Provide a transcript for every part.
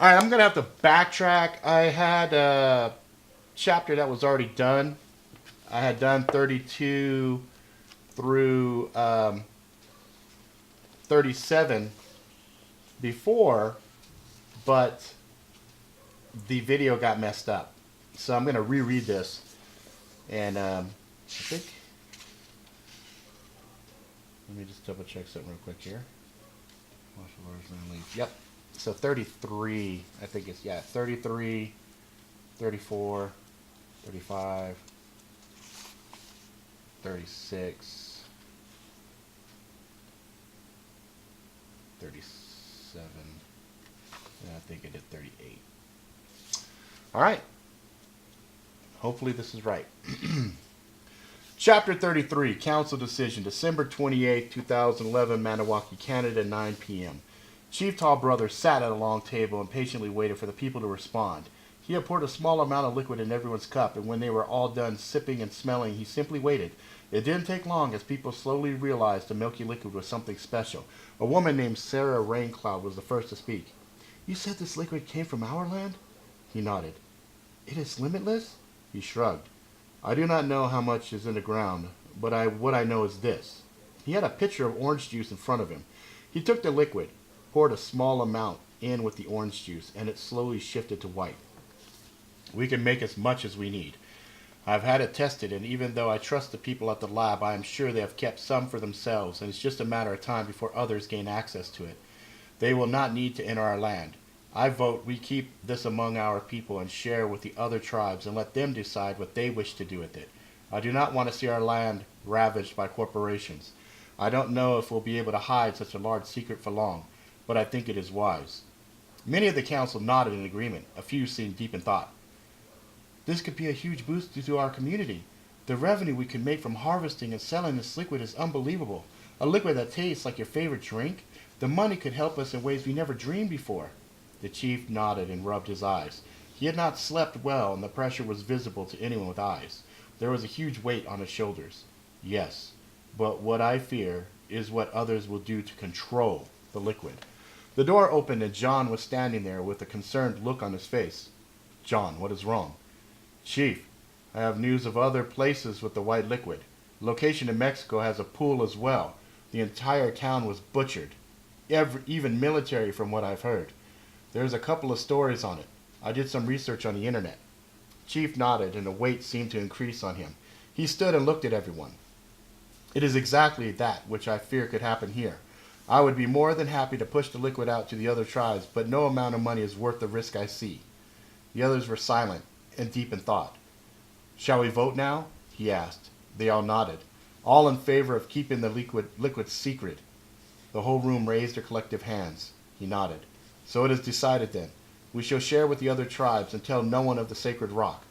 All right, I'm going to have to backtrack. I had a chapter that was already done. I had done 32 through 37 before, but the video got messed up. So I'm going to reread this. And I think, let me just double check something real quick here. Yep. So 33, I think it's, yeah, 33, 34, 35, 36, 37, and I think I did 38. All right. Hopefully this is right. Chapter 33, Council Decision, December 28, 2011, Maniwaki, Canada, 9 p.m. Chief Tall Brother sat at a long table and patiently waited for the people to respond. He had poured a small amount of liquid in everyone's cup, and when they were all done sipping and smelling, he simply waited. It didn't take long as people slowly realized the milky liquid was something special. A woman named Sarah Raincloud was the first to speak. "You said this liquid came from our land?" He nodded. "It is limitless?" He shrugged. "I do not know how much is in the ground, but what I know is this." He had a pitcher of orange juice in front of him. He took the liquid, poured a small amount in with the orange juice, and it slowly shifted to white. "We can make as much as we need. I've had it tested, and even though I trust the people at the lab, I am sure they have kept some for themselves, and it's just a matter of time before others gain access to it. They will not need to enter our land. I vote we keep this among our people and share with the other tribes and let them decide what they wish to do with it. I do not want to see our land ravaged by corporations. I don't know if we'll be able to hide such a large secret for long, but I think it is wise." Many of the council nodded in agreement. A few seemed deep in thought. "This could be a huge boost to our community. The revenue we could make from harvesting and selling this liquid is unbelievable. A liquid that tastes like your favorite drink. The money could help us in ways we never dreamed before." The chief nodded and rubbed his eyes. He had not slept well, and the pressure was visible to anyone with eyes. There was a huge weight on his shoulders. "Yes, but what I fear is what others will do to control the liquid." The door opened and John was standing there with a concerned look on his face. "John, what is wrong?" "Chief, I have news of other places with the white liquid. Location in Mexico has a pool as well. The entire town was butchered. Even military from what I've heard. There's a couple of stories on it. I did some research on the internet." Chief nodded and a weight seemed to increase on him. He stood and looked at everyone. "It is exactly that which I fear could happen here. I would be more than happy to push the liquid out to the other tribes, but no amount of money is worth the risk I see." The others were silent and deep in thought. "Shall we vote now?" he asked. They all nodded. All in favor of keeping the liquid secret. The whole room raised their collective hands. He nodded. "So it is decided then. We shall share with the other tribes and tell no one of the sacred rock.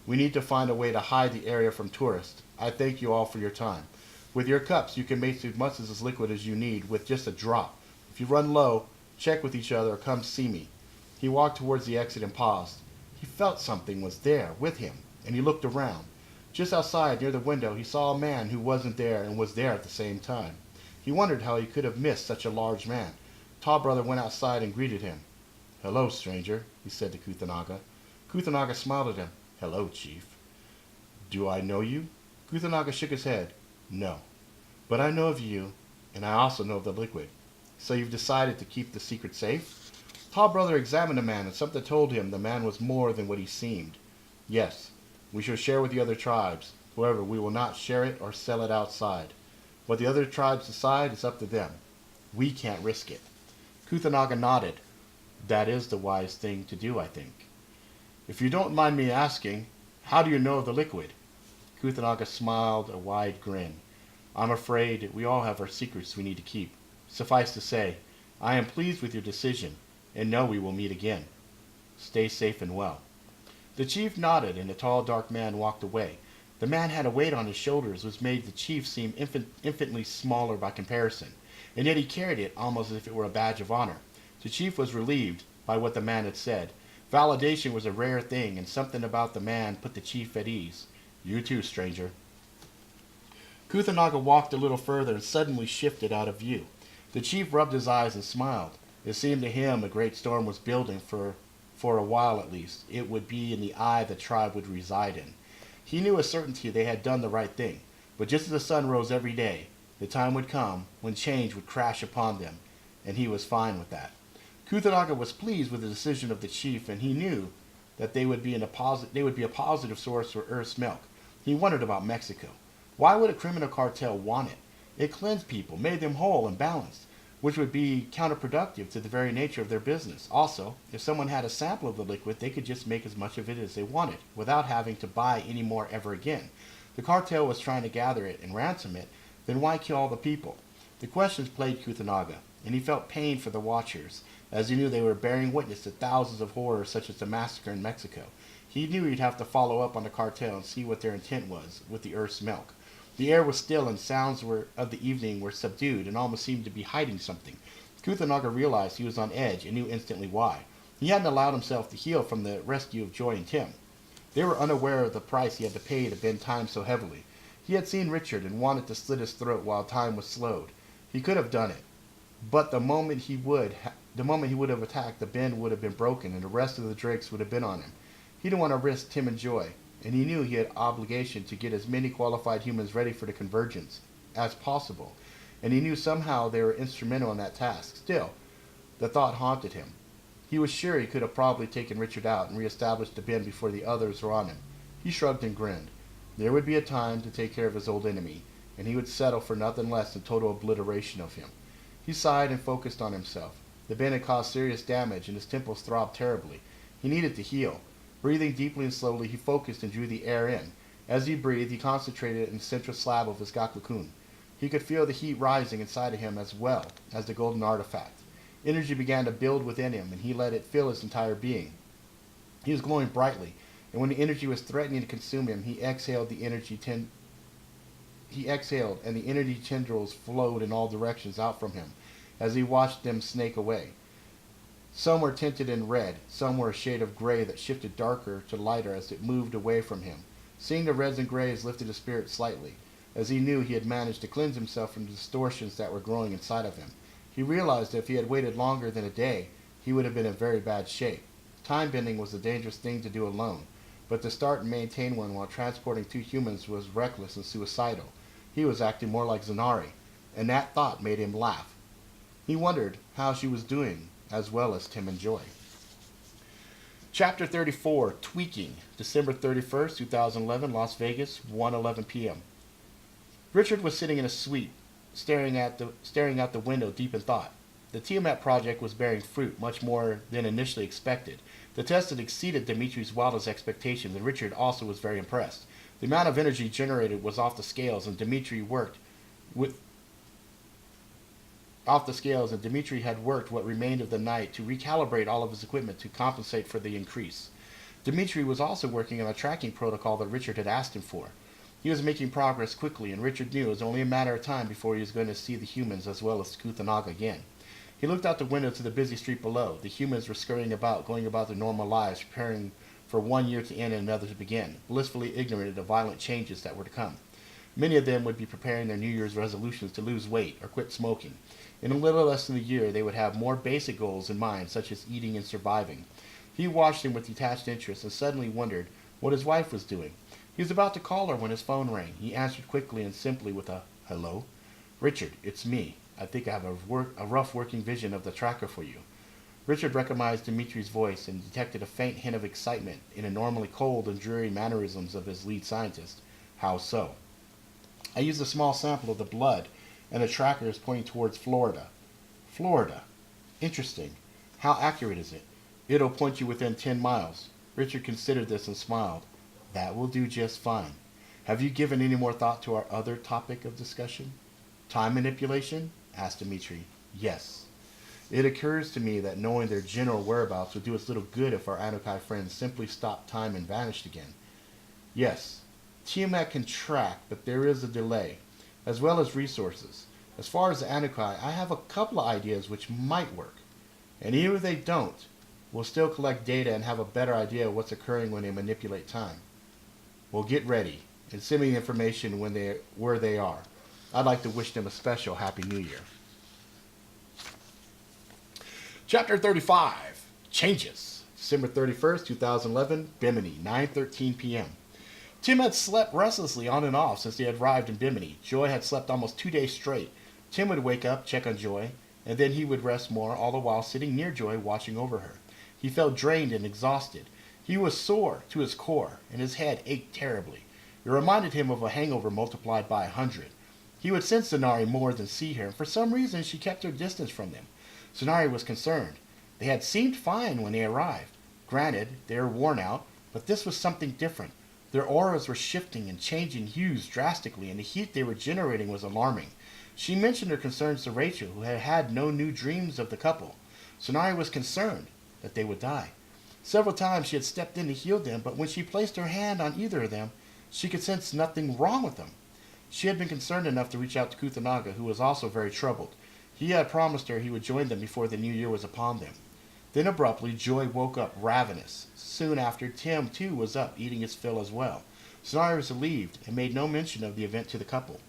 We need to find a way to hide the area from tourists. I thank you all for your time. With your cups, you can make as much of this liquid as you need with just a drop. If you run low, check with each other or come see me." He walked towards the exit and paused. He felt something was there with him, and he looked around. Just outside, near the window, he saw a man who wasn't there and was there at the same time. He wondered how he could have missed such a large man. Tall Brother went outside and greeted him. "Hello, stranger," he said to Kuthanaga. Kuthanaga smiled at him. "Hello, chief." "Do I know you?" Kuthanaga shook his head. "No. But I know of you, and I also know of the liquid. So you've decided to keep the secret safe?" Tall Brother examined the man, and something told him the man was more than what he seemed. "Yes, we shall share with the other tribes. However, we will not share it or sell it outside. What the other tribes decide is up to them. We can't risk it." Kuthanaga nodded. "That is the wise thing to do, I think." "If you don't mind me asking, how do you know of the liquid?" Kuthanaga smiled a wide grin. "I'm afraid we all have our secrets we need to keep. Suffice to say, I am pleased with your decision, and know we will meet again. Stay safe and well." The chief nodded, and the tall, dark man walked away. The man had a weight on his shoulders which made the chief seem infinitely smaller by comparison, and yet he carried it almost as if it were a badge of honor. The chief was relieved by what the man had said. Validation was a rare thing, and something about the man put the chief at ease. "You too, stranger." Kuthanaga walked a little further and suddenly shifted out of view. The chief rubbed his eyes and smiled. It seemed to him a great storm was building for a while at least. It would be in the eye the tribe would reside in. He knew with certainty they had done the right thing, but just as the sun rose every day, the time would come when change would crash upon them, and he was fine with that. ᶠᶸᶜᵏ was pleased with the decision of the chief, and he knew that they would be a positive source for Earth's milk. He wondered about Mexico. Why would a criminal cartel want it? It cleansed people, made them whole and balanced, which would be counterproductive to the very nature of their business. Also, if someone had a sample of the liquid, they could just make as much of it as they wanted, without having to buy any more ever again. The cartel was trying to gather it and ransom it, then why kill all the people? The questions plagued ᶠᶸᶜᵏ, and he felt pain for the watchers, as he knew they were bearing witness to thousands of horrors such as the massacre in Mexico. He knew he'd have to follow up on the cartel and see what their intent was with the Earth's milk. The air was still and sounds of the evening were subdued and almost seemed to be hiding something. ᶠᶸᶜᵏ realized he was on edge and knew instantly why. He hadn't allowed himself to heal from the rescue of Joy and Tim. They were unaware of the price he had to pay to bend time so heavily. He had seen Richard and wanted to slit his throat while time was slowed. He could have done it, but the moment he would have attacked, the bend would have been broken and the rest of the Drakes would have been on him. He didn't want to risk Tim and Joy, and he knew he had obligation to get as many qualified humans ready for the Convergence as possible, and he knew somehow they were instrumental in that task. Still, the thought haunted him. He was sure he could have probably taken Richard out and reestablished the bend before the others were on him. He shrugged and grinned. There would be a time to take care of his old enemy, and he would settle for nothing less than total obliteration of him. He sighed and focused on himself. The bend had caused serious damage, and his temples throbbed terribly. He needed to heal. Breathing deeply and slowly, he focused and drew the air in. As he breathed, he concentrated in the central slab of his gakukun. He could feel the heat rising inside of him as well as the golden artifact. Energy began to build within him, and he let it fill his entire being. He was glowing brightly, and when the energy was threatening to consume him, he exhaled, and the energy tendrils flowed in all directions out from him as he watched them snake away. Some were tinted in red, some were a shade of gray that shifted darker to lighter as it moved away from him. Seeing the reds and grays lifted his spirit slightly, as he knew he had managed to cleanse himself from the distortions that were growing inside of him. He realized that if he had waited longer than a day, he would have been in very bad shape. Time bending was a dangerous thing to do alone, but to start and maintain one while transporting two humans was reckless and suicidal. He was acting more like Zanari, and that thought made him laugh. He wondered how she was doing, as well as Tim and Joy. Chapter 34, Tweaking, December 31st, 2011, Las Vegas, 1:11 p.m. Richard was sitting in a suite, staring out the window deep in thought. The Tiamat project was bearing fruit, much more than initially expected. The test had exceeded Dimitri's wildest expectations, and Richard also was very impressed. The amount of energy generated was off the scales, and Dimitri had worked what remained of the night to recalibrate all of his equipment to compensate for the increase. Dimitri was also working on a tracking protocol that Richard had asked him for. He was making progress quickly, and Richard knew it was only a matter of time before he was going to see the humans as well as ᶠᶸᶜᵏ again. He looked out the window to the busy street below. The humans were scurrying about, going about their normal lives, preparing for one year to end and another to begin, blissfully ignorant of the violent changes that were to come. Many of them would be preparing their New Year's resolutions to lose weight or quit smoking. In a little less than a year, they would have more basic goals in mind, such as eating and surviving. He watched them with detached interest and suddenly wondered what his wife was doing. He was about to call her when his phone rang. He answered quickly and simply with a, "Hello? Richard, it's me. I think I have a rough working vision of the tracker for you." Richard recognized Dimitri's voice and detected a faint hint of excitement in the normally cold and dreary mannerisms of his lead scientist. "How so?" "I used a small sample of the blood, and the tracker is pointing towards Florida." "Florida? Interesting. How accurate is it?" "It'll point you within 10 miles. Richard considered this and smiled. "That will do just fine. Have you given any more thought to our other topic of discussion?" "Time manipulation?" asked Dimitri. "Yes. It occurs to me that knowing their general whereabouts would do us little good if our Anukai friends simply stopped time and vanished again." "Yes. Tiamat can track, but there is a delay, as well as resources. As far as the Anukai, I have a couple of ideas which might work. And even if they don't, we'll still collect data and have a better idea of what's occurring when they manipulate time. Well, get ready and send me the information where they are. I'd like to wish them a special Happy New Year." Chapter 35, Changes. December 31st, 2011, Bimini, 9:13 p.m. Tim had slept restlessly on and off since he had arrived in Bimini. Joy had slept almost 2 days straight. Tim would wake up, check on Joy, and then he would rest more, all the while sitting near Joy, watching over her. He felt drained and exhausted. He was sore to his core, and his head ached terribly. It reminded him of a hangover multiplied by 100. He would sense Țânărie more than see her, and for some reason she kept her distance from them. Țânărie was concerned. They had seemed fine when they arrived. Granted, they were worn out, but this was something different. Their auras were shifting and changing hues drastically, and the heat they were generating was alarming. She mentioned her concerns to Rachel, who had had no new dreams of the couple. Țânărie was concerned that they would die. Several times she had stepped in to heal them, but when she placed her hand on either of them, she could sense nothing wrong with them. She had been concerned enough to reach out to ᶠᶸᶜᵏ, who was also very troubled. He had promised her he would join them before the new year was upon them. Then abruptly, Joy woke up ravenous. Soon after, Tim, too, was up, eating his fill as well. Țânărie was relieved, and made no mention of the event to the couple.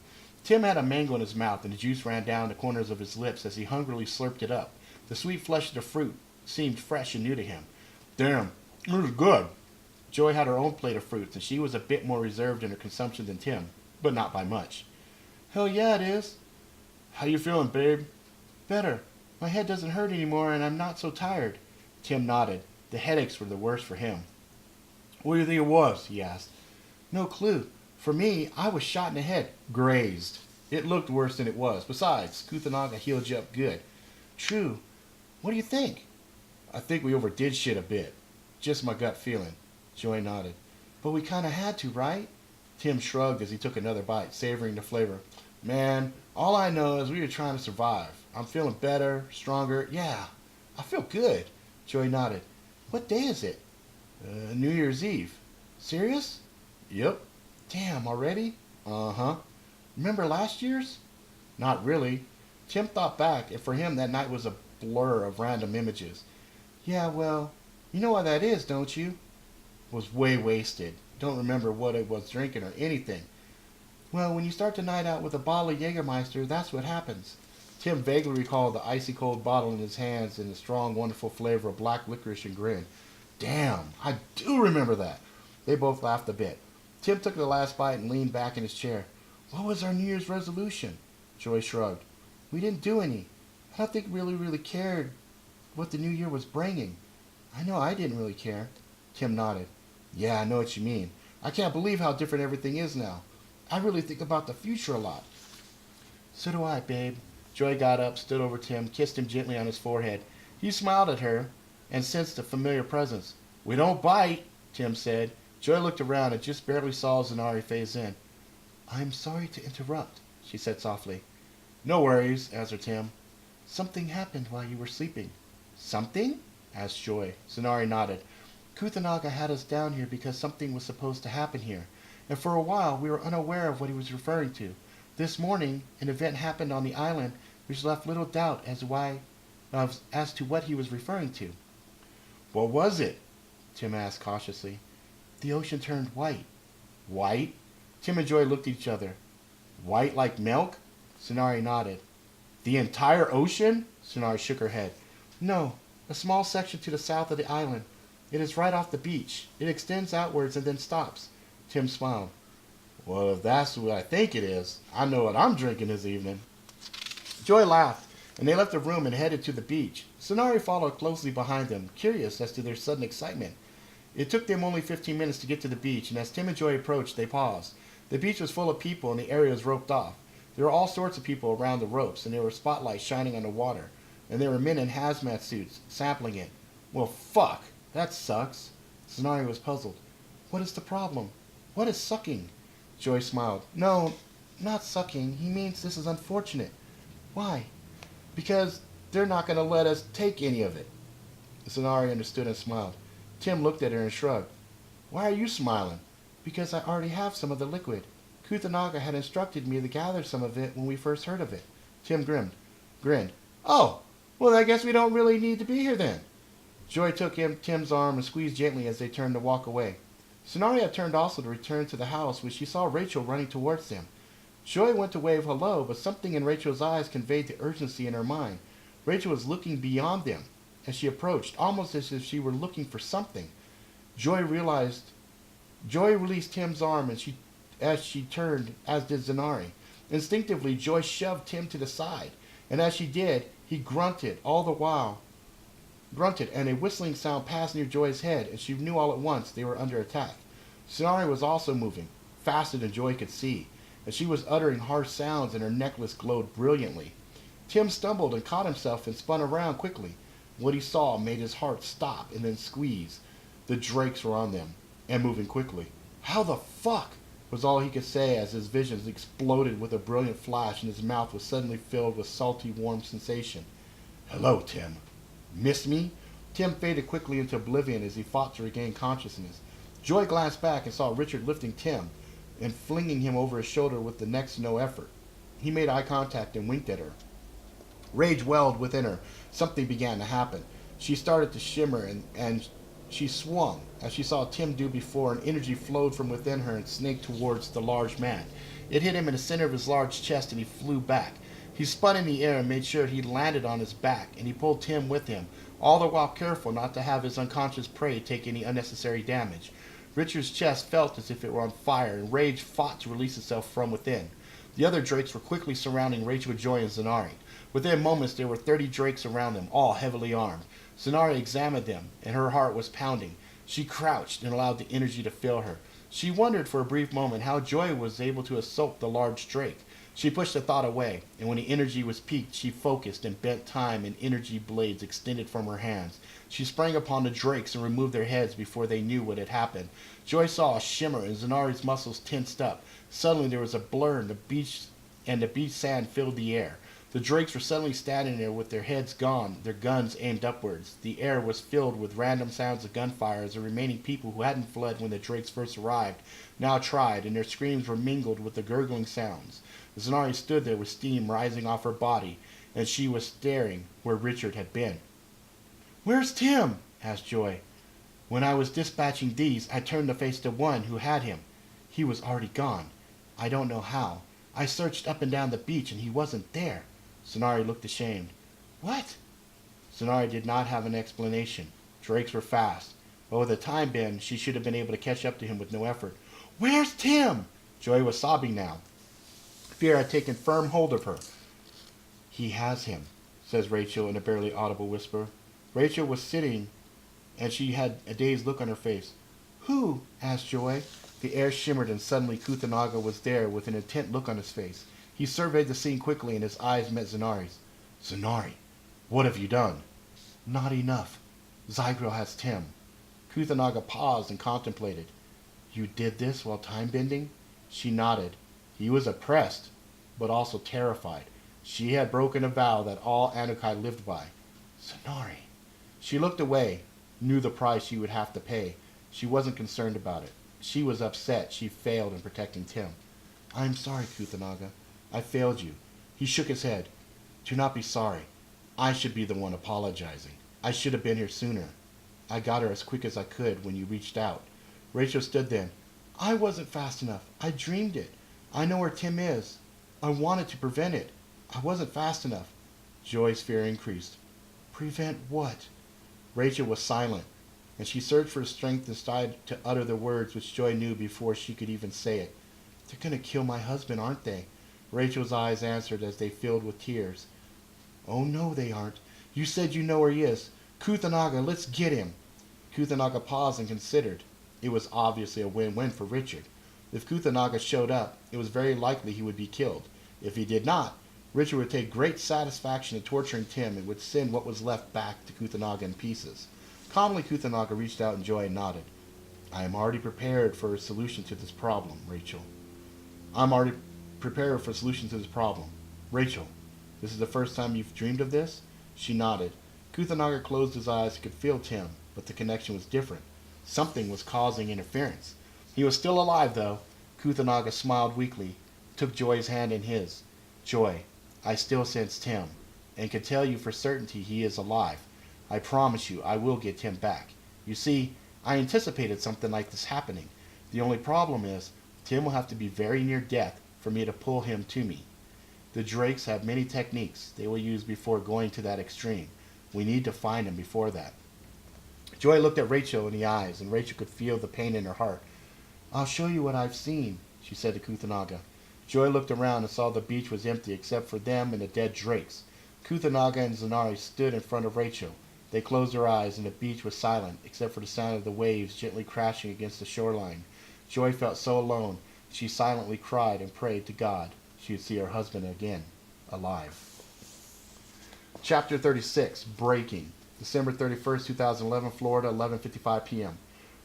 Tim had a mango in his mouth, and the juice ran down the corners of his lips as he hungrily slurped it up. The sweet flesh of the fruit seemed fresh and new to him. Damn, this is good. Joy had her own plate of fruits, and she was a bit more reserved in her consumption than Tim, but not by much. Hell yeah, it is. How you feeling, babe? Better. My head doesn't hurt anymore, and I'm not so tired. Tim nodded. The headaches were the worst for him. What do you think it was? He asked. No clue. For me, I was shot in the head. Grazed. It looked worse than it was. Besides, ᶠᶸᶜᵏ healed you up good. True. What do you think? I think we overdid shit a bit. Just my gut feeling. Joy nodded. But we kind of had to, right? Tim shrugged as he took another bite, savoring the flavor. Man, all I know is we were trying to survive. I'm feeling better, stronger. Yeah, I feel good. Joy nodded. What day is it? New Year's Eve. Serious? Yep. Damn, already? Uh-huh. Remember last year's? Not really. Tim thought back, and for him that night was a blur of random images. Yeah, well, you know why that is, don't you? Was way wasted. Don't remember what it was drinking or anything. Well, when you start the night out with a bottle of Jägermeister, that's what happens. Tim vaguely recalled the icy cold bottle in his hands and the strong, wonderful flavor of black licorice and grinned. Damn, I do remember that. They both laughed a bit. Tim took the last bite and leaned back in his chair. What was our New Year's resolution? Joy shrugged. We didn't do any. I don't think we really cared what the new year was bringing. I know I didn't really care. Tim nodded. Yeah, I know what you mean. I can't believe how different everything is now. I really think about the future a lot. So do I, babe. Joy got up, stood over Tim, kissed him gently on his forehead. He smiled at her and sensed a familiar presence. We don't bite, Tim said. Joy looked around and just barely saw Țânărie phase in. I'm sorry to interrupt, she said softly. No worries, answered Tim. Something happened while you were sleeping. Something? Asked Joy. Țânărie nodded. ᶠᶸᶜᵏ had us down here because something was supposed to happen here, and for a while we were unaware of what he was referring to. This morning, an event happened on the island which left little doubt as to what he was referring to. What was it? Tim asked cautiously. The ocean turned white. White? Tim and Joy looked at each other. White like milk? Țânărie nodded. The entire ocean? Țânărie shook her head. No, a small section to the south of the island. It is right off the beach. It extends outwards and then stops. Tim smiled. Well, if that's what I think it is, I know what I'm drinking this evening. Joy laughed, and they left the room and headed to the beach. Țânărie followed closely behind them, curious as to their sudden excitement. It took them only 15 minutes to get to the beach, and as Tim and Joy approached, they paused. The beach was full of people, and the area was roped off. There were all sorts of people around the ropes, and there were spotlights shining on the water, and there were men in hazmat suits, sampling it. Well, fuck. That sucks. Țânărie was puzzled. What is the problem? What is sucking? Joy smiled. No, not sucking. He means this is unfortunate. Why? Because they're not going to let us take any of it. Țânărie understood and smiled. Tim looked at her and shrugged. Why are you smiling? Because I already have some of the liquid. ᶠᶸᶜᵏ had instructed me to gather some of it when we first heard of it. Tim grinned. Oh, well, I guess we don't really need to be here then. Joy took Tim's arm and squeezed gently as they turned to walk away. Țânărie had turned also to return to the house when she saw Rachel running towards them. Joy went to wave hello, but something in Rachel's eyes conveyed the urgency in her mind. Rachel was looking beyond them. as she approached, almost as if she were looking for something. Joy released Tim's arm as she turned, as did Zenari. Instinctively, Joy shoved Tim to the side, and as she did, he grunted, and a whistling sound passed near Joy's head, and she knew all at once they were under attack. Zenari was also moving, faster than Joy could see, and she was uttering harsh sounds, and her necklace glowed brilliantly. Tim stumbled and caught himself and spun around quickly. What he saw made his heart stop and then squeeze. The drakes were on them, and moving quickly. How the fuck? Was all he could say as his visions exploded with a brilliant flash and his mouth was suddenly filled with salty, warm sensation. Hello, Tim. Missed me? Tim faded quickly into oblivion as he fought to regain consciousness. Joy glanced back and saw Richard lifting Tim and flinging him over his shoulder with the next to no effort. He made eye contact and winked at her. Rage welled within her. Something began to happen. She started to shimmer and she swung, as she saw Tim do before, and energy flowed from within her and snaked towards the large man. It hit him in the center of his large chest, and he flew back. He spun in the air and made sure he landed on his back, and he pulled Tim with him, all the while careful not to have his unconscious prey take any unnecessary damage. Richard's chest felt as if it were on fire, and rage fought to release itself from within. The other drakes were quickly surrounding Rachel, Joy, and Zenari. Within moments there were 30 drakes around them, all heavily armed. Zenari examined them, and her heart was pounding. She crouched and allowed the energy to fill her. She wondered for a brief moment how Joy was able to assault the large drake. She pushed the thought away, and when the energy was peaked, she focused and bent time and energy blades extended from her hands. She sprang upon the drakes and removed their heads before they knew what had happened. Joy saw a shimmer, and Zenari's muscles tensed up. Suddenly there was a blur, and the beach sand filled the air. The drakes were suddenly standing there with their heads gone, their guns aimed upwards. The air was filled with random sounds of gunfire as the remaining people who hadn't fled when the drakes first arrived now tried, and their screams were mingled with the gurgling sounds. Zenari stood there with steam rising off her body, and she was staring where Richard had been. "Where's Tim?" asked Joy. "When I was dispatching these, I turned to face the one who had him. He was already gone. I don't know how. I searched up and down the beach, and he wasn't there." Zenari looked ashamed. "What?" Zenari did not have an explanation. Drakes were fast. But with a time bend, she should have been able to catch up to him with no effort. "Where's Tim?" Joy was sobbing now. Fear had taken firm hold of her. "He has him," says Rachel in a barely audible whisper. Rachel was sitting, and she had a dazed look on her face. "Who?" asked Joy. The air shimmered, and suddenly ᶠᶸᵜᵏ was there with an intent look on his face. He surveyed the scene quickly, and his eyes met Zenari's. "Zenari, what have you done?" "Not enough. Zygro has Tim." ᶠᶸᵜᵏ paused and contemplated. "You did this while time-bending?" She nodded. He was oppressed, but also terrified. She had broken a vow that all Anukai lived by. "Zenari." She looked away, knew the price she would have to pay. She wasn't concerned about it. She was upset she failed in protecting Tim. "I'm sorry, ᶠᶸᵜᵏ. I failed you." He shook his head. "Do not be sorry. I should be the one apologizing. I should have been here sooner. I got her as quick as I could when you reached out." Rachel stood then. "I wasn't fast enough. I dreamed it. I know where Tim is. I wanted to prevent it. I wasn't fast enough." Joy's fear increased. "Prevent what?" Rachel was silent, and she searched for strength inside to utter the words which Joy knew before she could even say it. "They're going to kill my husband, aren't they?" Rachel's eyes answered as they filled with tears. "Oh no, they aren't. You said you know where he is. ᶠᶸᵜᵏ, let's get him." ᶠᶸᵜᵏ paused and considered. It was obviously a win-win for Richard. If ᶠᶸᵜᵏ showed up, it was very likely he would be killed. If he did not, Richard would take great satisfaction in torturing Tim and would send what was left back to ᶠᶸᵜᵏ in pieces. Calmly, ᶠᶸᵜᵏ reached out and Joy nodded. "I am already prepared for a solution to this problem, Rachel. I'm already prepared for a solution to this problem. Rachel, this is the first time you've dreamed of this?" She nodded. ᶠᶸᵜᵏ closed his eyes and could feel Tim, but the connection was different. Something was causing interference. He was still alive, though. ᶠᶸᵜᵏ smiled weakly, took Joy's hand in his. "Joy, I still sense Tim, and can tell you for certainty he is alive. I promise you I will get Tim back. You see, I anticipated something like this happening. The only problem is, Tim will have to be very near death for me to pull him to me. The drakes have many techniques they will use before going to that extreme. We need to find him before that. Joy looked at Rachel in the eyes, and Rachel could feel the pain in her heart. I'll show you what I've seen, she said to ᶠᶸᵜᵏ. Joy looked around and saw the beach was empty except for them and the dead drakes. ᶠᶸᵜᵏ and Tzanari stood in front of Rachel. They closed their eyes, and the beach was silent, except for the sound of the waves gently crashing against the shoreline. Joy felt so alone, she silently cried and prayed to God she would see her husband again, alive. Chapter 36, Breaking. December 31st, 2011, Florida, 11:55 p.m.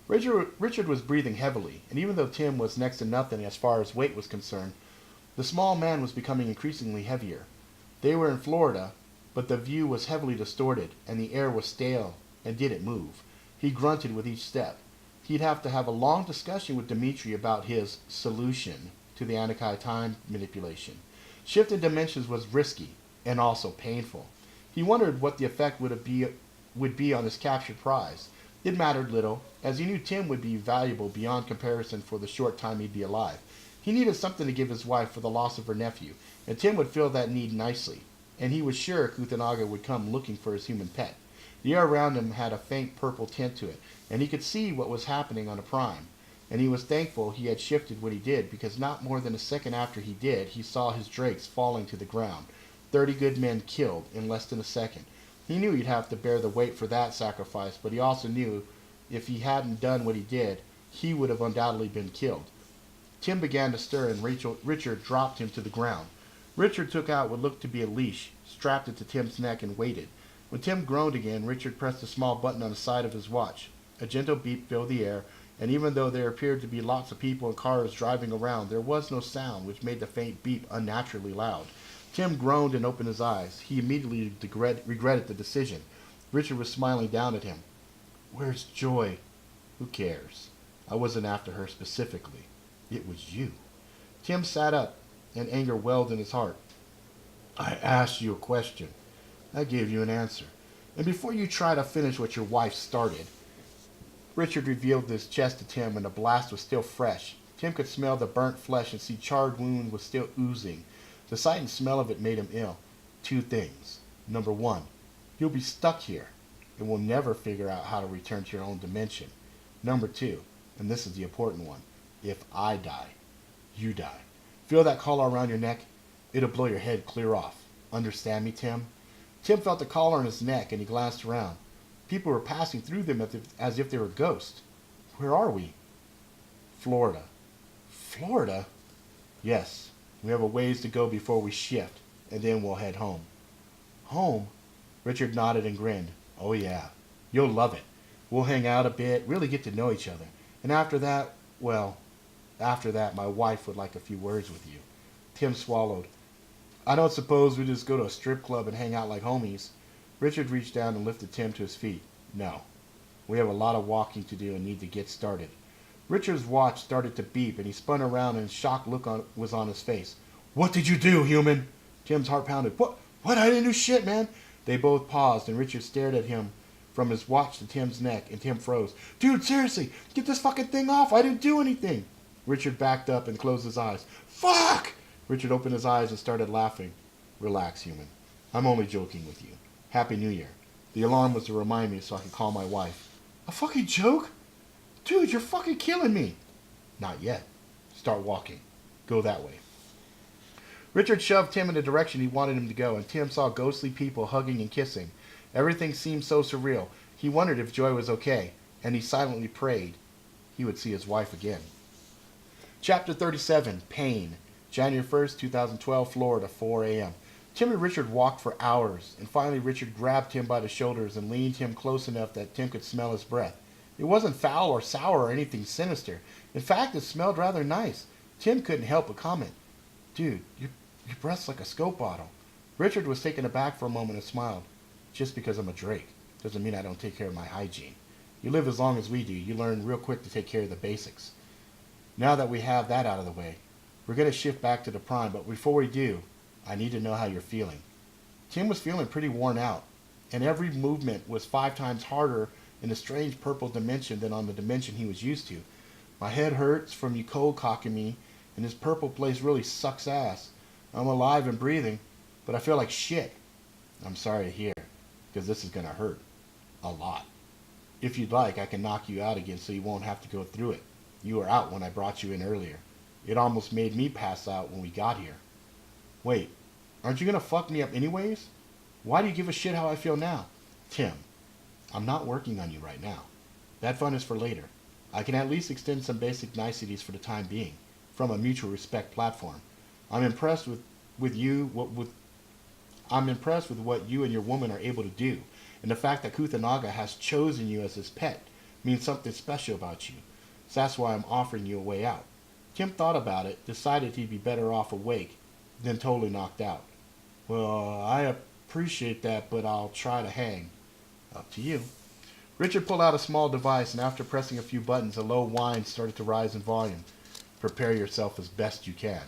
Richard was breathing heavily, and even though Tim was next to nothing as far as weight was concerned, the small man was becoming increasingly heavier. They were in Florida, but the view was heavily distorted, and the air was stale and didn't move. He grunted with each step. He'd have to have a long discussion with Dimitri about his solution to the Anakai time manipulation. Shifting dimensions was risky and also painful. He wondered what the effect would be on his captured prize. It mattered little, as he knew Tim would be valuable beyond comparison for the short time he'd be alive. He needed something to give his wife for the loss of her nephew, and Tim would fill that need nicely, and he was sure ᶠᶸᵜᵏ would come looking for his human pet. The air around him had a faint purple tint to it, and he could see what was happening on the prime, and he was thankful he had shifted what he did, because not more than a second after he did, he saw his drakes falling to the ground. 30 good men killed in less than a second. He knew he'd have to bear the weight for that sacrifice, but he also knew if he hadn't done what he did, he would have undoubtedly been killed. Tim began to stir, and Richard dropped him to the ground. Richard took out what looked to be a leash, strapped it to Tim's neck, and waited. When Tim groaned again, Richard pressed a small button on the side of his watch. A gentle beep filled the air, and even though there appeared to be lots of people and cars driving around, there was no sound, which made the faint beep unnaturally loud. Tim groaned and opened his eyes. He immediately regretted the decision. Richard was smiling down at him. Where's Joy? Who cares? I wasn't after her specifically. It was you. Tim sat up, and anger welled in his heart. I asked you a question. I gave you an answer. And before you try to finish what your wife started. Richard revealed his chest to Tim, and the blast was still fresh. Tim could smell the burnt flesh and see charred wound was still oozing. The sight and smell of it made him ill. 2 things. Number 1, you'll be stuck here and will never figure out how to return to your own dimension. Number 2, and this is the important one, if I die, you die. Feel that collar around your neck? It'll blow your head clear off. Understand me, Tim? Tim felt the collar on his neck, and he glanced around. People were passing through them as if they were ghosts. Where are we? Florida. Florida? Yes. We have a ways to go before we shift, and then we'll head home. Home? Richard nodded and grinned. Oh yeah. You'll love it. We'll hang out a bit, really get to know each other. And after that, my wife would like a few words with you. Tim swallowed. I don't suppose we just go to a strip club and hang out like homies. Richard reached down and lifted Tim to his feet. No. We have a lot of walking to do and need to get started. Richard's watch started to beep, and he spun around, and a shocked look was on his face. What did you do, human? Tim's heart pounded. What? I didn't do shit, man. They both paused, and Richard stared at him from his watch to Tim's neck, and Tim froze. Dude, seriously, get this fucking thing off. I didn't do anything. Richard backed up and closed his eyes. Fuck! Richard opened his eyes and started laughing. Relax, human. I'm only joking with you. Happy New Year. The alarm was to remind me so I could call my wife. A fucking joke? Dude, you're fucking killing me. Not yet. Start walking. Go that way. Richard shoved Tim in the direction he wanted him to go, and Tim saw ghostly people hugging and kissing. Everything seemed so surreal. He wondered if Joy was okay, and he silently prayed he would see his wife again. Chapter 37, Pain. January 1st, 2012, Florida, 4 a.m. Tim and Richard walked for hours, and finally Richard grabbed Tim by the shoulders and leaned him close enough that Tim could smell his breath. It wasn't foul or sour or anything sinister. In fact, it smelled rather nice. Tim couldn't help but comment, Dude, your breath's like a scope bottle. Richard was taken aback for a moment and smiled. Just because I'm a Drake doesn't mean I don't take care of my hygiene. You live as long as we do, you learn real quick to take care of the basics. Now that we have that out of the way, we're going to shift back to the prime, but before we do, I need to know how you're feeling. Tim was feeling pretty worn out, and every movement was 5 times harder in a strange purple dimension than on the dimension he was used to. My head hurts from you cold cocking me, and this purple place really sucks ass. I'm alive and breathing, but I feel like shit. I'm sorry to hear. because this is going to hurt. A lot. If you'd like, I can knock you out again so you won't have to go through it. You were out when I brought you in earlier. It almost made me pass out when we got here. Wait, aren't you going to fuck me up anyways? Why do you give a shit how I feel now? Tim, I'm not working on you right now. That fun is for later. I can at least extend some basic niceties for the time being, from a mutual respect platform. I'm impressed with what you and your woman are able to do, and the fact that ᶠᶸᶜᵏ has chosen you as his pet means something special about you. So that's why I'm offering you a way out. Tim thought about it, decided he'd be better off awake than totally knocked out. Well, I appreciate that, but I'll try to hang. Up to you. Richard pulled out a small device, and after pressing a few buttons, a low whine started to rise in volume. Prepare yourself as best you can.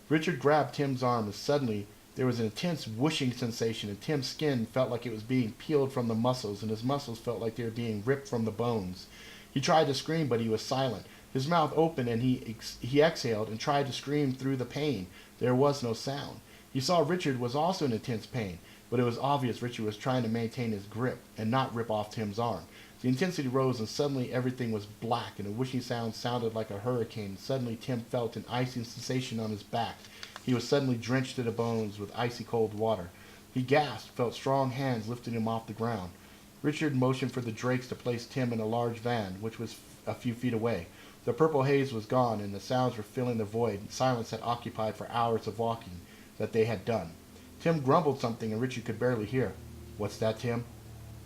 Richard grabbed Tim's arm, and suddenly there was an intense whooshing sensation, and Tim's skin felt like it was being peeled from the muscles, and his muscles felt like they were being ripped from the bones. He tried to scream, but he was silent. His mouth opened, and he exhaled and tried to scream through the pain. There was no sound. He saw Richard was also in intense pain, but it was obvious Richard was trying to maintain his grip and not rip off Tim's arm. The intensity rose, and suddenly everything was black, and a whooshing sound sounded like a hurricane. Suddenly Tim felt an icy sensation on his back. He was suddenly drenched to the bones with icy cold water. He gasped, felt strong hands lifting him off the ground. Richard motioned for the Drakes to place Tim in a large van, which was a few feet away. The purple haze was gone, and the sounds were filling the void. Silence had occupied for hours of walking that they had done. Tim grumbled something, and Richard could barely hear. What's that, Tim?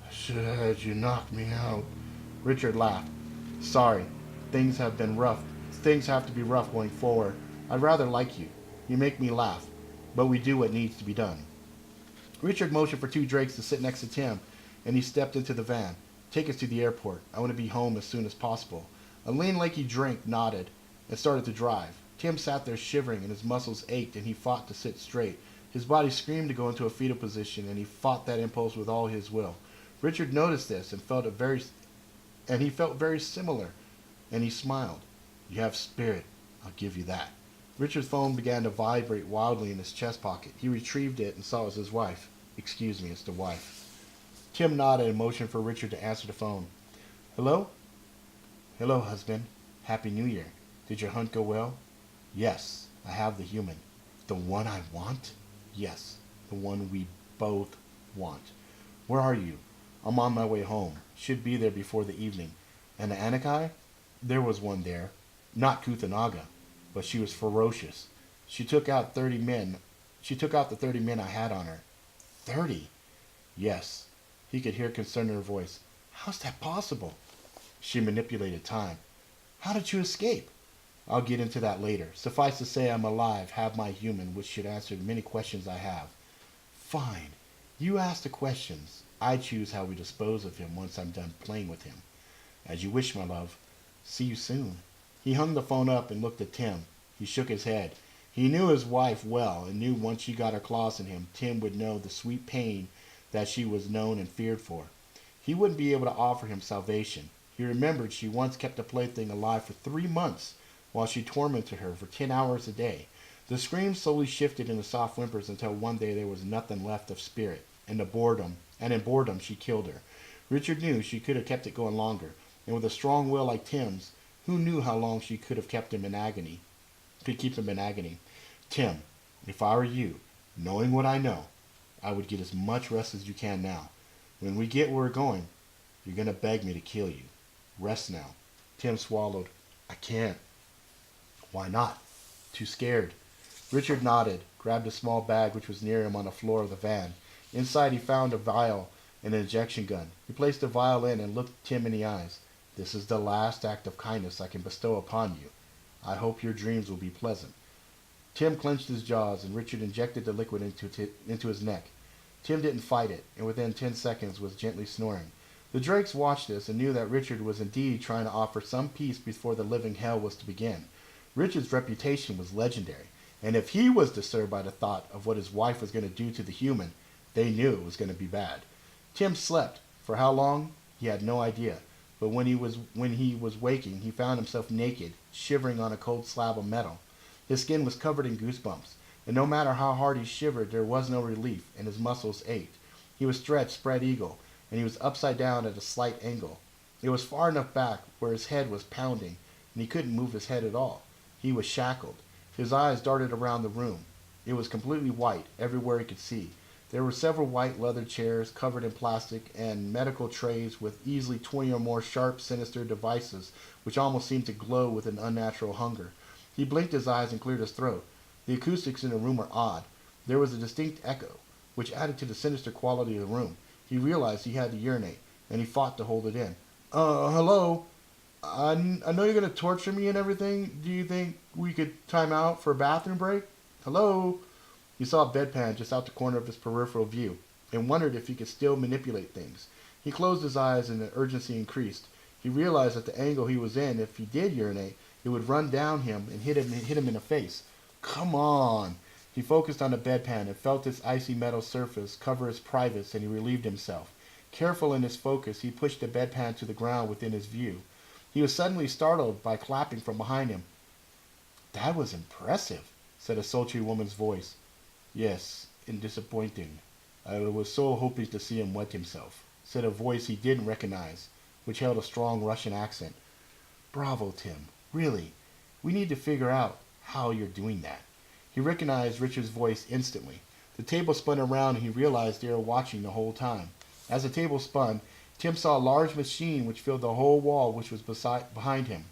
I should have had you knock me out. Richard laughed. Sorry. Things have been rough. Things have to be rough going forward. I'd rather like you. You make me laugh. But we do what needs to be done. Richard motioned for two Drakes to sit next to Tim, and he stepped into the van. Take us to the airport. I want to be home as soon as possible. A lean, lanky Drake nodded and started to drive. Tim sat there shivering, and his muscles ached, and he fought to sit straight. His body screamed to go into a fetal position, and he fought that impulse with all his will. Richard noticed this and he felt very similar, and he smiled. You have spirit. I'll give you that. Richard's phone began to vibrate wildly in his chest pocket. He retrieved it and saw it was his wife. Excuse me, it's the wife. Tim nodded and motioned for Richard to answer the phone. Hello? Hello, husband. Happy New Year. Did your hunt go well? Yes, I have the human. The one I want? Yes, the one we both want. Where are you? I'm on my way home. Should be there before the evening. And the Anakai? There was one there. Not ᶠᶸᶜᵏ, but she was ferocious. She took out 30 men. She took out the 30 men I had on her. 30? Yes. He could hear concern in her voice. How's that possible? She manipulated time. How did you escape? I'll get into that later. Suffice to say I'm alive, have my human, which should answer many questions I have. Fine. You ask the questions. I choose how we dispose of him once I'm done playing with him. As you wish, my love. See you soon. He hung the phone up and looked at Tim. He shook his head. He knew his wife well, and knew once she got her claws in him, Tim would know the sweet pain that she was known and feared for. He wouldn't be able to offer him salvation. He remembered she once kept a plaything alive for 3 months while she tormented her for 10 hours a day. The screams slowly shifted into soft whimpers until one day there was nothing left of spirit, and in boredom she killed her. Richard knew she could have kept it going longer, and with a strong will like Tim's, who knew how long she could have kept him in agony? Could keep him in agony. Tim, if I were you, knowing what I know, I would get as much rest as you can now. When we get where we're going, you're going to beg me to kill you. Rest now. Tim swallowed. I can't. Why not? Too scared. Richard nodded, grabbed a small bag which was near him on the floor of the van. Inside he found a vial and an injection gun. He placed the vial in and looked Tim in the eyes. This is the last act of kindness I can bestow upon you. I hope your dreams will be pleasant. Tim clenched his jaws, and Richard injected the liquid into his neck. Tim didn't fight it, and within 10 seconds was gently snoring. The Drakes watched this and knew that Richard was indeed trying to offer some peace before the living hell was to begin. Richard's reputation was legendary, and if he was disturbed by the thought of what his wife was going to do to the human, they knew it was going to be bad. Tim slept. For how long? He had no idea. But when he was waking, he found himself naked, shivering on a cold slab of metal. His skin was covered in goosebumps, and no matter how hard he shivered, there was no relief, and his muscles ached. He was stretched spread eagle, and he was upside down at a slight angle. It was far enough back where his head was pounding, and he couldn't move his head at all. He was shackled. His eyes darted around the room. It was completely white, everywhere he could see. There were several white leather chairs covered in plastic and medical trays with easily 20 or more sharp, sinister devices which almost seemed to glow with an unnatural hunger. He blinked his eyes and cleared his throat. The acoustics in the room were odd. There was a distinct echo, which added to the sinister quality of the room. He realized he had to urinate, and he fought to hold it in. Hello? I know you're going to torture me and everything. Do you think we could time out for a bathroom break? Hello? He saw a bedpan just out the corner of his peripheral view and wondered if he could still manipulate things. He closed his eyes and the urgency increased. He realized at the angle he was in, if he did urinate, it would run down him and hit him in the face. Come on! He focused on the bedpan and felt its icy metal surface cover his privates, and he relieved himself. Careful in his focus, he pushed the bedpan to the ground within his view. He was suddenly startled by clapping from behind him. "That was impressive," said a sultry woman's voice. "Yes, and disappointing. I was so hoping to see him wet himself," said a voice he didn't recognize, which held a strong Russian accent. "Bravo, Tim. Really. We need to figure out how you're doing that." He recognized Richard's voice instantly. The table spun around and he realized they were watching the whole time. As the table spun, Tim saw a large machine which filled the whole wall which was behind him.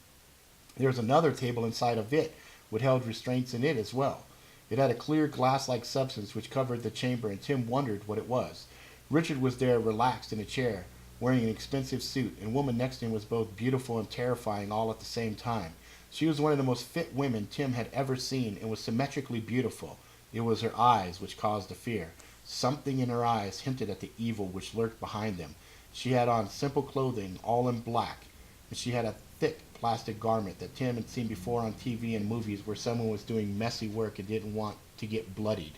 There was another table inside of it, which held restraints in it as well. It had a clear glass-like substance which covered the chamber, and Tim wondered what it was. Richard was there, relaxed in a chair, wearing an expensive suit, and the woman next to him was both beautiful and terrifying all at the same time. She was one of the most fit women Tim had ever seen, and was symmetrically beautiful. It was her eyes which caused the fear. Something in her eyes hinted at the evil which lurked behind them. She had on simple clothing, all in black, and she had a thick plastic garment that Tim had seen before on TV and movies where someone was doing messy work and didn't want to get bloodied.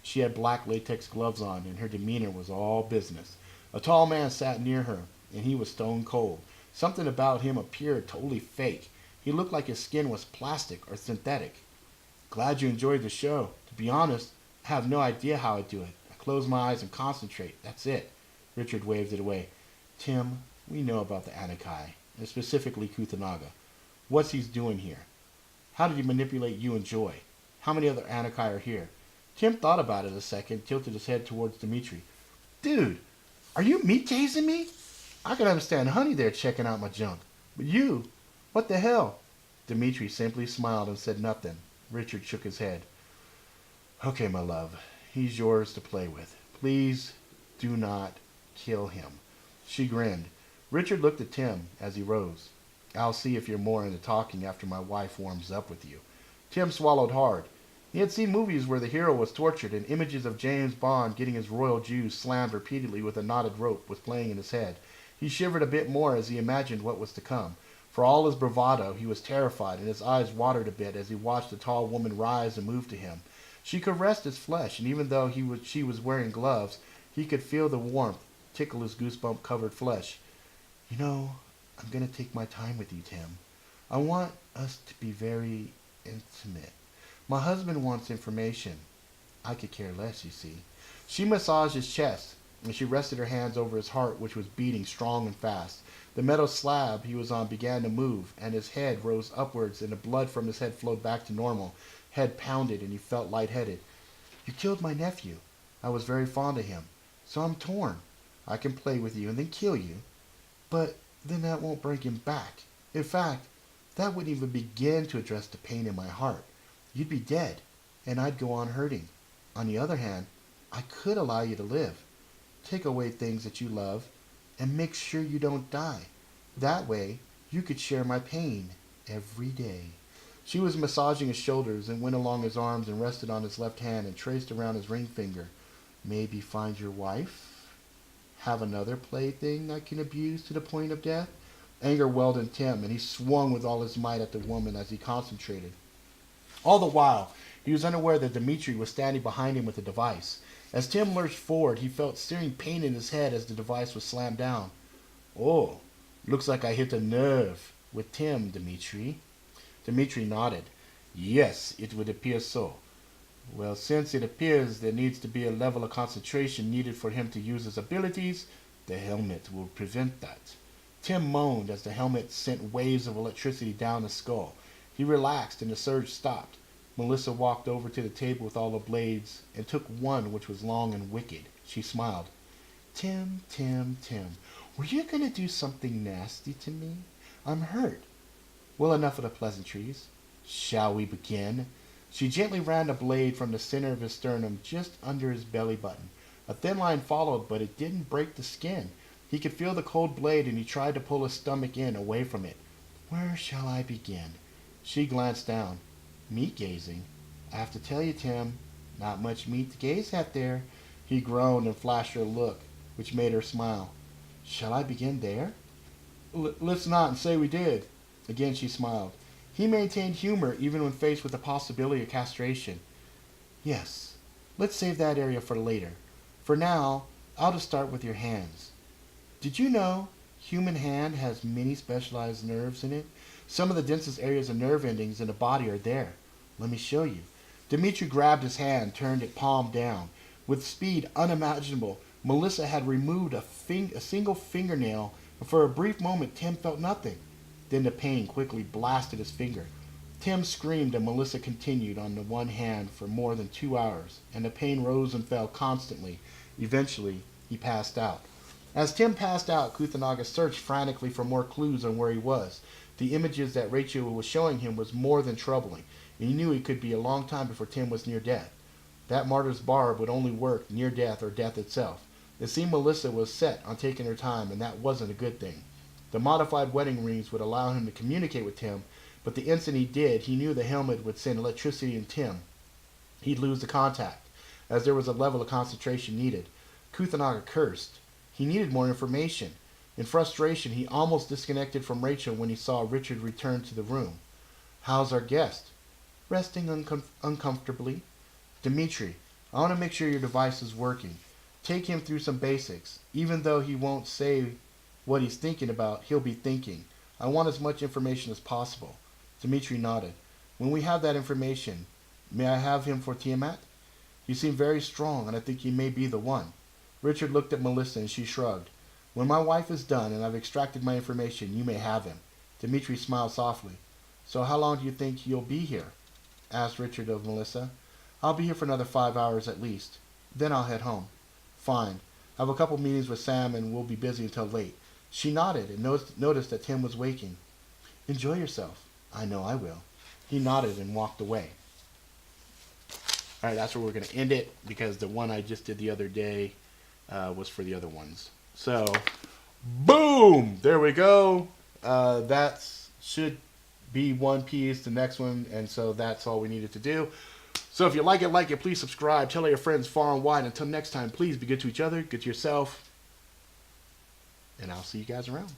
She had black latex gloves on, and her demeanor was all business. A tall man sat near her, and he was stone cold. Something about him appeared totally fake. He looked like his skin was plastic or synthetic. "Glad you enjoyed the show. To be honest, I have no idea how I do it. I close my eyes and concentrate. That's it." Richard waved it away. "Tim, we know about the Anakai, and specifically ᶠᶸᶜᵏ. What's he doing here? How did he manipulate you and Joy? How many other Anakai are here?" Tim thought about it a second, tilted his head towards Dmitri. "Dude, are you meat tasing me? I can understand Honey there checking out my junk. But you, what the hell?" Dmitri simply smiled and said nothing. Richard shook his head. "Okay, my love, he's yours to play with. Please do not kill him." She grinned. Richard looked at Tim as he rose. "I'll see if you're more into talking after my wife warms up with you." Tim swallowed hard. He had seen movies where the hero was tortured, and images of James Bond getting his royal Jews slammed repeatedly with a knotted rope was playing in his head. He shivered a bit more as he imagined what was to come. For all his bravado, he was terrified, and his eyes watered a bit as he watched the tall woman rise and move to him. She caressed his flesh, and even though she was wearing gloves, he could feel the warmth tickle his goosebump-covered flesh. "You know, I'm going to take my time with you, Tim. I want us to be very intimate. My husband wants information. I could care less, you see." She massaged his chest, and she rested her hands over his heart, which was beating strong and fast. The metal slab he was on began to move, and his head rose upwards, and the blood from his head flowed back to normal. Head pounded, and he felt lightheaded. "You killed my nephew. I was very fond of him. So I'm torn. I can play with you and then kill you. But then that won't bring him back. In fact, that wouldn't even begin to address the pain in my heart. You'd be dead, and I'd go on hurting. On the other hand, I could allow you to live. Take away things that you love, and make sure you don't die. That way, you could share my pain every day." She was massaging his shoulders and went along his arms and rested on his left hand and traced around his ring finger. "Maybe find your wife? Have another plaything I can abuse to the point of death?" Anger welled in Tim, and he swung with all his might at the woman as he concentrated. All the while, he was unaware that Dmitri was standing behind him with the device. As Tim lurched forward, he felt searing pain in his head as the device was slammed down. "Oh, looks like I hit a nerve with Tim, Dmitri." Dmitri nodded. "Yes, it would appear so. Well, since it appears there needs to be a level of concentration needed for him to use his abilities, the helmet will prevent that. Tim moaned as the helmet sent waves of electricity down his skull. He relaxed and the surge stopped. Melissa walked over to the table with all the blades and took one which was long and wicked. She smiled. Tim, were you going to do something nasty to me? I'm hurt. Well, enough of the pleasantries. Shall we begin? She gently ran the blade from the center of his sternum just under his belly button. A thin line followed, but it didn't break the skin. He could feel the cold blade and he tried to pull his stomach in away from it. Where shall I begin? She glanced down. Meat gazing. I have to tell you, Tim, not much meat to gaze at there. He groaned and flashed her a look, which made her smile. Shall I begin there? Let's not and say we did. Again she smiled. He maintained humor even when faced with the possibility of castration. Yes, let's save that area for later. For now, I'll just start with your hands. Did you know human hand has many specialized nerves in it? Some of the densest areas of nerve endings in the body are there. Let me show you. Dmitri grabbed his hand, turned it palm down. With speed unimaginable, Melissa had removed a single fingernail, and for a brief moment Tim felt nothing. Then the pain quickly blasted his finger. Tim screamed and Melissa continued on the one hand for more than 2 hours, and the pain rose and fell constantly. Eventually, he passed out. As Tim passed out, ᶠᶸᶜᵏ searched frantically for more clues on where he was. The images that Rachel was showing him was more than troubling, and he knew it could be a long time before Tim was near death. That martyr's barb would only work near death or death itself. It seemed Melissa was set on taking her time, and that wasn't a good thing. The modified wedding rings would allow him to communicate with Tim, but the instant he did, he knew the helmet would send electricity in Tim. He'd lose the contact, as there was a level of concentration needed. ᶠᶸᶜᵏ cursed. He needed more information. In frustration, he almost disconnected from Rachel when he saw Richard return to the room. How's our guest? Resting uncomfortably. Dmitri, I want to make sure your device is working. Take him through some basics. Even though he won't say what he's thinking about, he'll be thinking. I want as much information as possible. Dmitri nodded. When we have that information, may I have him for Tiamat? You seem very strong, and I think he may be the one. Richard looked at Melissa, and she shrugged. When my wife is done, and I've extracted my information, you may have him. Dmitri smiled softly. So how long do you think you'll be here? Asked Richard of Melissa. I'll be here for another 5 hours at least. Then I'll head home. Fine. I have a couple meetings with Sam, and we'll be busy until late. She nodded and noticed that Tim was waking. Enjoy yourself. I know I will. He nodded and walked away. All right, that's where we're going to end it, because the one I just did the other day was for the other ones. So, boom! There we go. That should be one piece, the next one, and so that's all we needed to do. So if you like it, please subscribe. Tell all your friends far and wide. Until next time, please be good to each other, good to yourself, and I'll see you guys around.